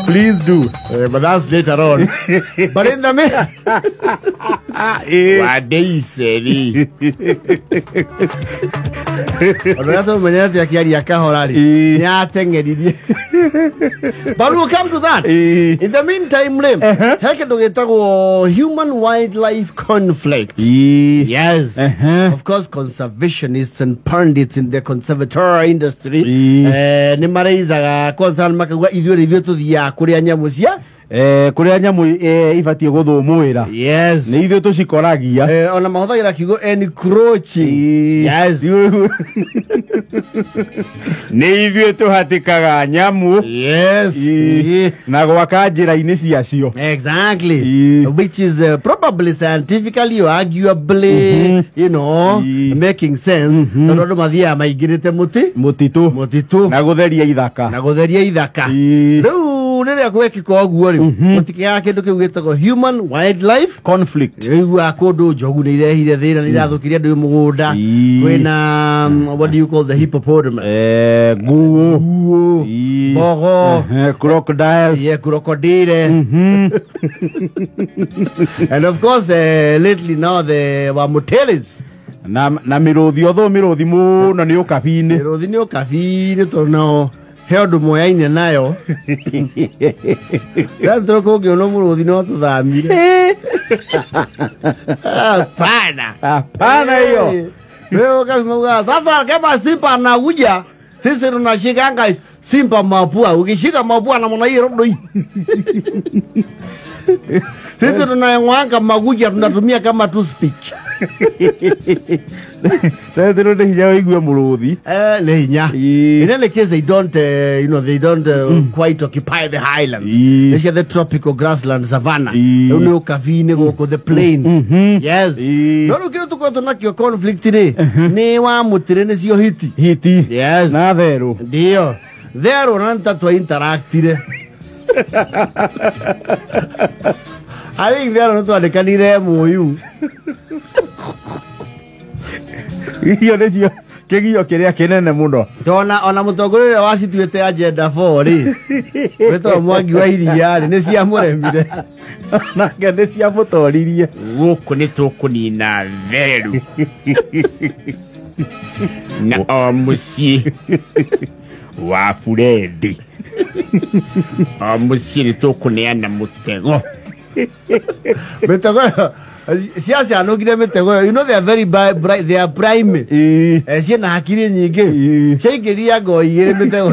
Please do. But that's later on. But in the middle, what they say. But we'll come to that. In the meantime, human wildlife conflict. Yes. Of course, conservationists and pundits in the conservatory industry. Kuria nyamu ifatie guthumuira. Yes. Ni ithu tucikoragia. Ona mahuthagira kiugo encroaching. Yes. Ni ithu tuhatikaga nyamu. Yes. Na gwaka njira-ini ciacio. Exactly. Which is probably scientifically or arguably, you know, making sense. Tondu mathia maingirite mutitu. Na gutheria ithaka. Nere gwekika oguo ri mutikiaga kindu kiu gitagwo human wildlife conflict. Igua kundu njogu ni irehire thina ni irathukiria ndu mugunda kwina what do you call the hippopotamus guo bogo crocodiles. Yeah, crocodile. And of course lately now the wamutelis na miruthi otho miruthi muno ni ukabini to no Heodu moyaine nayo. Sasa kogyo no muruthi no tuthamire. Hapana hiyo. Leo kama sasa kama simba anakuja sisi tunashikanga simba mapua. Ukishika mapua na mwana hiyo doi. Sisi tunayangwanga maguja tunatumia kama toothpick. They don't igwe muruthi. In any case, they don't, they don't quite occupy the highlands. They share the tropical grassland savanna. Only kavine go the plains. Yes. No, look at to knock your conflict today. Ne wa mutire ne sio hiti. Yes. Na vero. Dio. There unanta to interact today. I think there are not the candidates you. Iyo ndio kegio kiria kinene muno. Tona ona mutongorere wacituite agenda 4 ri. Weto mwangi wa iria ni cia muremire. Na ngende cia mutoririe. Guku ni tukunina veru. Na musi wa Furedi. Musi ni tukuneana mutego. Mutego Siasa anogire metego, you know they are very bright, they are prime. Sia na hakiri nyingi. Chaigiria go igire metego.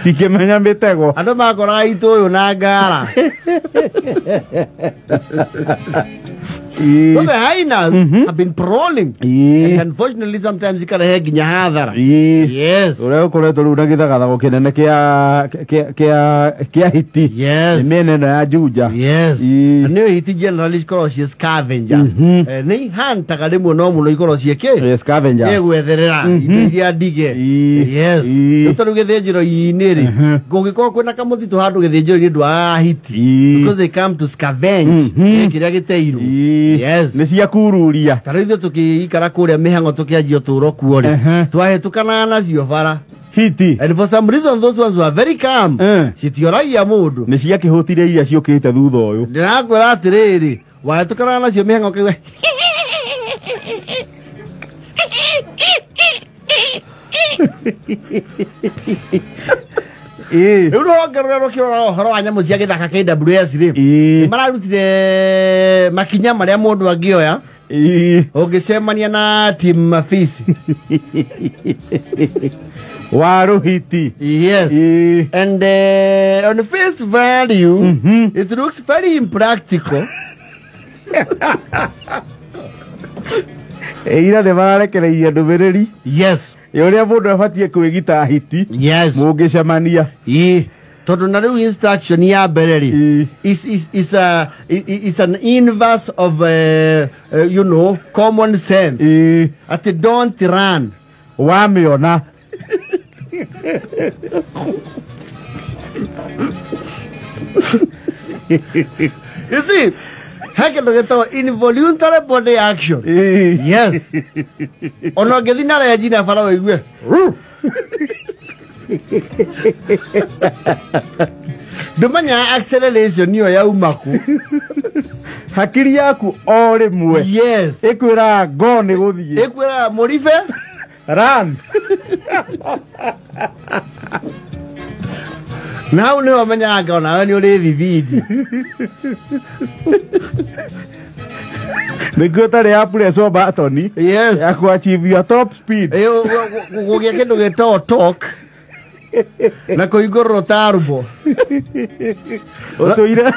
Sikemenya metego. Ando makora ito na ngara. So the hyenas have been prowling. And unfortunately sometimes you can hear nyahadhara. Yes. Ore kore to ruda githaga gukinene kia hiti. Yes. Mene na juja. Yes. And no hiti generally called scavengers. Nei hantaga rimwe no muno ikoro cieke. Scavengers. Yegwetherera iria dige. Yes. Tutaru githenjiro iniri. Gugiko kwina kamuthitu handu githenjiro ni ndu a hiti. Because they come to scavenge. Kiria giteiru. Yes. Nesia kururia. Taritho tukiikara kuria mihango tukiajio turo kuori. Twahetukana nacio bara. Hiti. And for some reason those ones were very calm. Citioraia mundu. Nesia kihutire iria ciukite thutha uyu. Ndirakwira atiriri, wahetukana nacio mihango kiwe. Uno kiro horo anyamu cia githaka KWS ri mararutire makinya maria mundu angioya ugicemania na team mafisi waru hiti. Yes. And on the face value it looks very impractical. Ira de bararekereirie ndumiriri. Yes. Yoria mundu abatie kwigita hiti. Yes. Mungicemania. Tondu na riu instruction ya bereri is an inverse of you know, common sense. At don't run. Wamiona. You see, Hake ndo geto involuntary body action. Yes. Ono gedina la jina fara wewe. Dumanya acceleration niyo ya umaku. Hakiri yaku ore mwe. Yes. Ekwira go ni guthie. Ekwira morife run. Now no manya ga na ni ore vividi. Nigota le apure so batoni. Yes. Ya ku achieve your top speed. Gogia kendo geto talk. Na koigoro tarbo. Otoire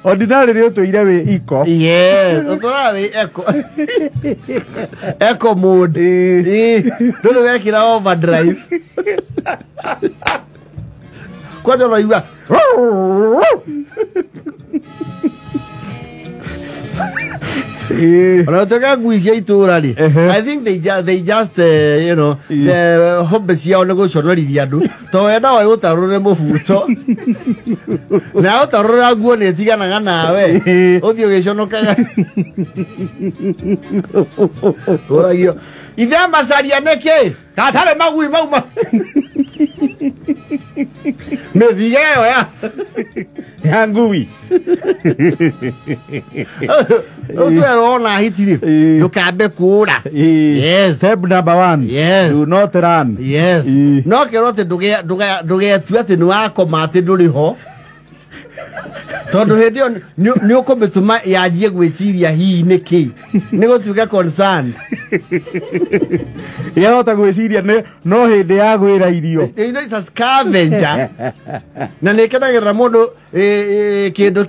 ordinary otoire we iko. Yes, otora we eco mode. Don't work in overdrive. Quando lo iba. I think they just you know the hobbies ya onego shonori diadu to eda wa utarure mofuto na utarure aguo ne tigana ngana we odio geshono kaga oragio idha masaria neke tatale magui mauma me digeo ya Hangui. Ona hiti. Lukabe kura. Yes. Step number 1. Yes. Do not run. Yes. No kerote duge tuate ni wako mate nduri ho. Tondu hedio ni ukometuma yajie gwiciria hi niki. Nigo tuge concern. Yahota gwiciria no hindi ya gwira irio. Ino is a scavenger. Na nekenagira mundu kindu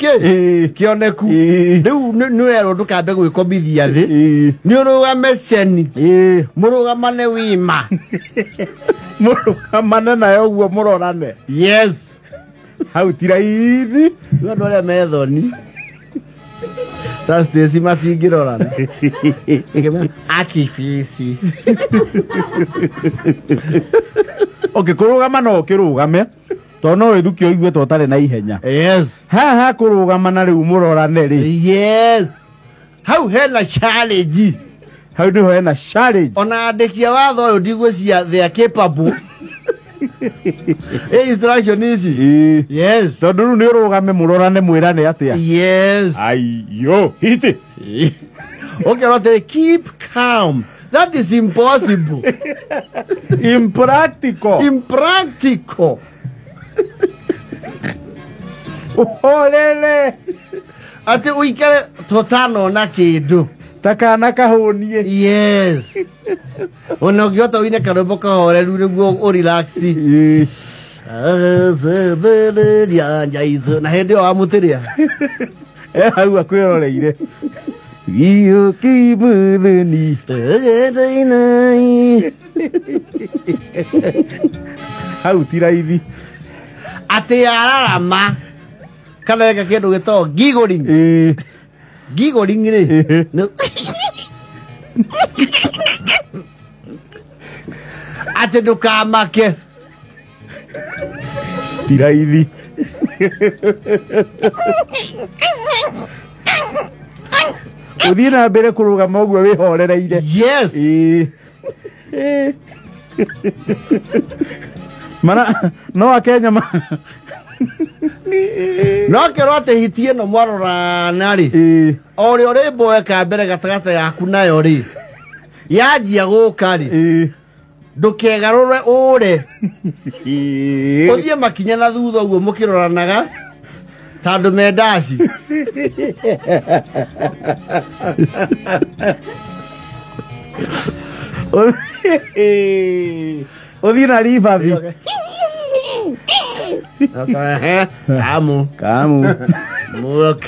kioneku. Riu nu ero ndukambe gwikomithia thi. Ni urugame ceni. Murugamane wima. Murugamane nayo guo murorane. Yes. Hau tiraithi. Ndo le methoni. That's the simati girorana. Akifisi. Okay, kurugama no kirugame. To no ethuki oigwe to tare na ihenya. Yes. Ha kurugama na riu murorane ri. Yes. How hena challenge. How do hena challenge? Ona andekia watho uyu ndigwiciria they are capable. Instruction easy. Yes. To nduru ni urugame murorane mwirane atia. Yes. Ayo, hiti. Okay, not keep calm. That is impossible. Impractical. Impractical. Olele. Ate uikare totano na kindu. Takana kahonie. Yes. Ono gyoto wine karobo ka hore niguo o relax. Na hindi wa mutiria. Hau akwiroreire. Iyo kibuthuni. Hau tiraithi. Ate ararama. Kana eka kindu gito giggling. Giggling ri. Ate ndukamake. Tiraithi. Uthie na mbere kurugama uguo wihorereire. Yes. Mana no akenya no kerote hitie no mwarora nari. Ori ori boe ka mbere gatagata yaku nayo ri. Yajia guka ri. Ndukegarure ure. Uthie makinya na thutha uguo mukiroranaga. Tandu mendaci. Uthie na ribathi. Kamu. Murok.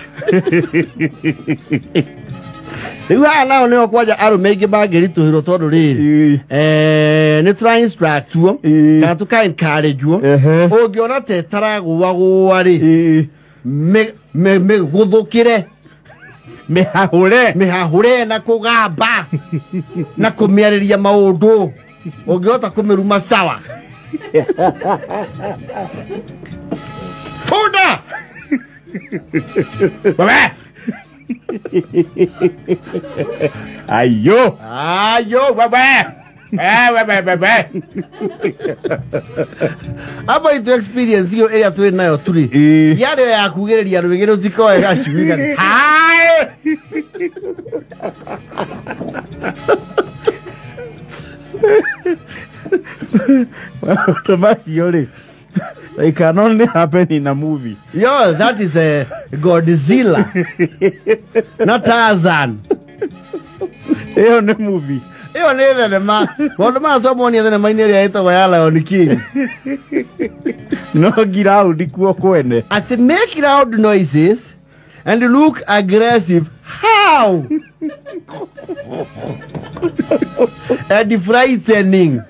Riu ana one okwaja arume ingi bangirituhirwo tondu riri ni try instruct wo kana tuka encourage wo ungiona te taragwa ri me guthukire mehahure na kugamba na kumiariria maundu ungiota kumiruma sawa Puda! Baba! Ayo. Ayo, baba. Baba. Apa itu experience hiyo area tu nayo tuli. Yale ya kugereria rwigero zikoe gashuiga. Hai. It can only happen in a movie. Yo, that is a Godzilla. Not Tarzan. Hiyo ni movie. Hiyo ni ile ma. Watu ma somo ni ile maineri ya ito wala on king. No get out ikuo kwene. At make loud noises and look aggressive. How? And frightening.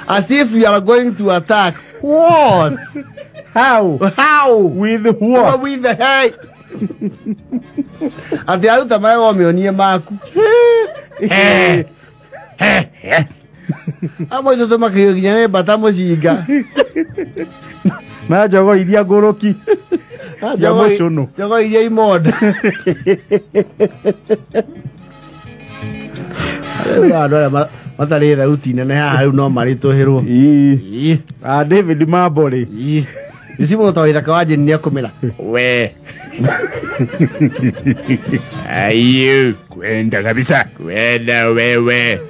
As if you are going to attack. What? How? How? With what? With the head. Ati aruta mai wa mionie maku. Amo ito toma kiyo kinyane batamo shiga. Na jogo idia goroki. Jogo idia imod. Adora matari da utina na ha no marito hero. David Mabore. Isimo to ida kawaje ni akomela. We. Ayo, kwenda kabisa. Kwenda wewe.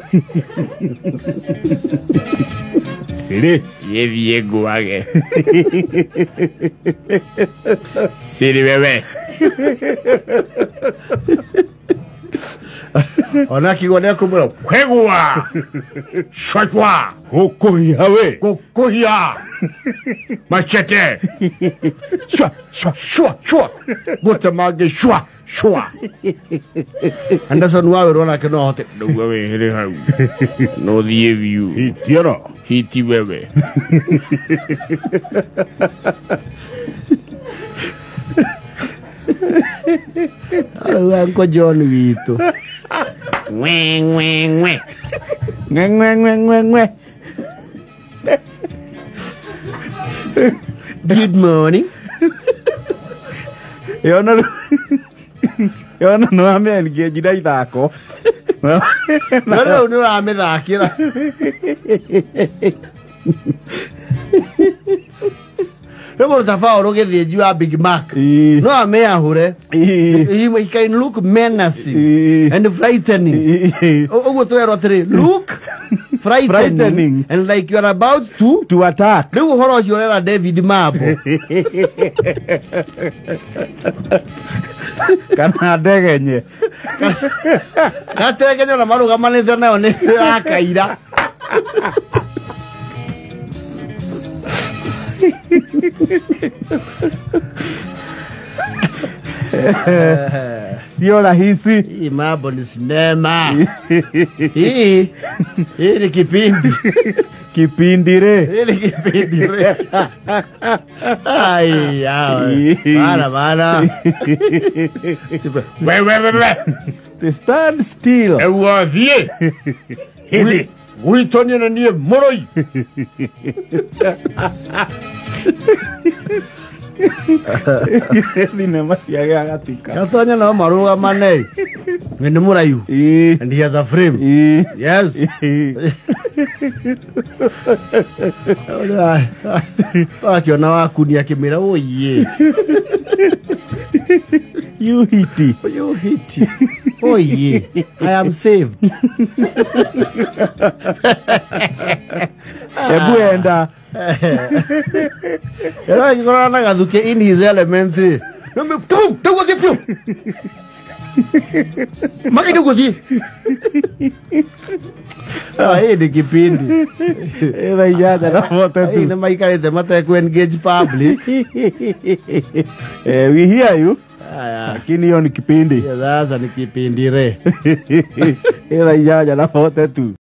Siri, yevi yego wage. Siri wewe. Ona kigone kumura. Kwegwa. Shwashwa. Okohia we. Kokohia. Machete. Shwa, shwa, shwa, shwa. Gotamage shwa, shwa. Anderson wawe rona ke no hote. No wewe hele hau. No the view. Hiti no. Hiti wewe. Uncle John Vito. Ngwe. Good morning. Yona no ame ngeji dai thako. No ame thakira. Remember the fire okay the you are Big Mac. No ame ahure. He can look menacing and frightening. Oh to erotri. Look frightening and like you are about to attack. Lewo horo yora David Mabo. Kana degenye. Kategenye na maruga maneze nayo ni akaira. Sio rahisi. Hii mambo ni sinema. Hii ni kipindi. Kipindire. Hii ni kipindire. Ai yao. Bana. Wewe. They stand still. Ewa vie. Hili. Uitonye na niye moroi. Thinema ciage agatika. Gatonya no maruga manei. Ni murayu. And he has a frame. Yes. Akiona wakunia kimira oye. You hiti. You hiti. Oh yeah, I am saved. Ebu enda. Era ngora na gaduke in his elementary. No me come, don't go there. Maki don't go there. Ai de kipindi. Ela ya da foto tu. Ai na mai kare te mata ku engage public. We hear you. Lakini hiyo ni kipindi. Sasa ni kipindi re. Ela ya na foto tu.